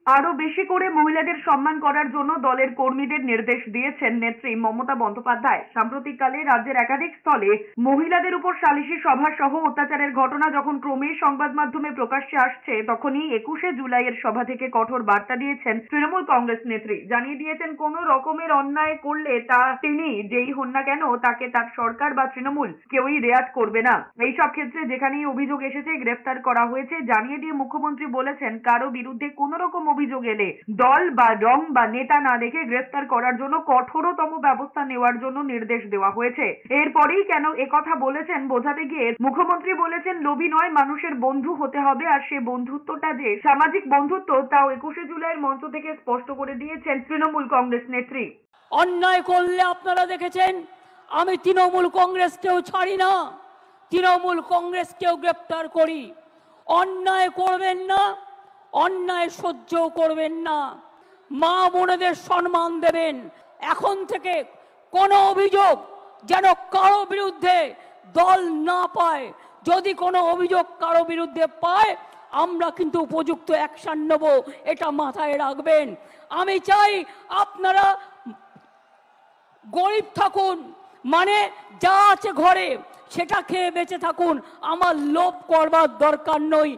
আরো বেশি করে মহিলাদের সম্মান করার জন্য দলের কর্মীদের নির্দেশ দিয়েছেন নেত্রী মমতা বন্দ্যোপাধ্যায়। সাম্প্রতিককালে রাজ্যের একাধিক স্থলে মহিলাদের উপর সালিশি সভা সহ অত্যাচারের ঘটনা যখন ক্রমেই সংবাদ মাধ্যমে প্রকাশ্যে আসছে, তখনই 21শে জুলাইয়ের সভা থেকে কঠোর বার্তা দিয়েছেন তৃণমূল কংগ্রেস নেত্রী। জানিয়ে দিয়েছেন কোন রকমের অন্যায় করলে তা তিনি যেই হন না কেন তাকে তার সরকার বা তৃণমূল কেউই রেয়াত করবে না। এইসব ক্ষেত্রে যেখানেই অভিযোগ এসেছে গ্রেফতার করা হয়েছে। জানিয়ে দিয়ে মুখ্যমন্ত্রী বলেছেন, কারো বিরুদ্ধে কোন রকম অভিযোগ এলে দল বা রং বা নেতা না দেখে গ্রেফতার করার জন্য কঠোরতম ব্যবস্থা নেওয়ার জন্য নির্দেশ দেওয়া হয়েছে। এরপরেই কেন একথা বলেছেন বোঝাতে গিয়ে মুখ্যমন্ত্রী বলেছেন, লোভী নয়, মানুষের বন্ধু হতে হবে। আর সে বন্ধুত্বটা যে সামাজিক বন্ধুত্ব, তাও 21শে জুলাইয়ের মঞ্চ থেকে স্পষ্ট করে দিয়েছেন তৃণমূল কংগ্রেস নেত্রী। অন্যায় করলে আপনারা দেখেছেন আমি তৃণমূল কংগ্রেসকেও ছাড়ি না, তৃণমূল কংগ্রেসকেও গ্রেপ্তার করি। অন্যায় করবেন না, অন্যায় সহ্যও করবেন না, মা বোনেদের সম্মান দেবেন। এখন থেকে কোনো অভিযোগ যেন কারো বিরুদ্ধে দল না পায়। যদি কোনো অভিযোগ কারো বিরুদ্ধে পায় আমরা কিন্তু উপযুক্ত অ্যাকশন নেব, এটা মাথায় রাখবেন। আমি চাই আপনারা গরিব থাকুন, মানে যা আছে ঘরে সেটা খেয়ে বেঁচে থাকুন, আমার লোভ করবার দরকার নয়।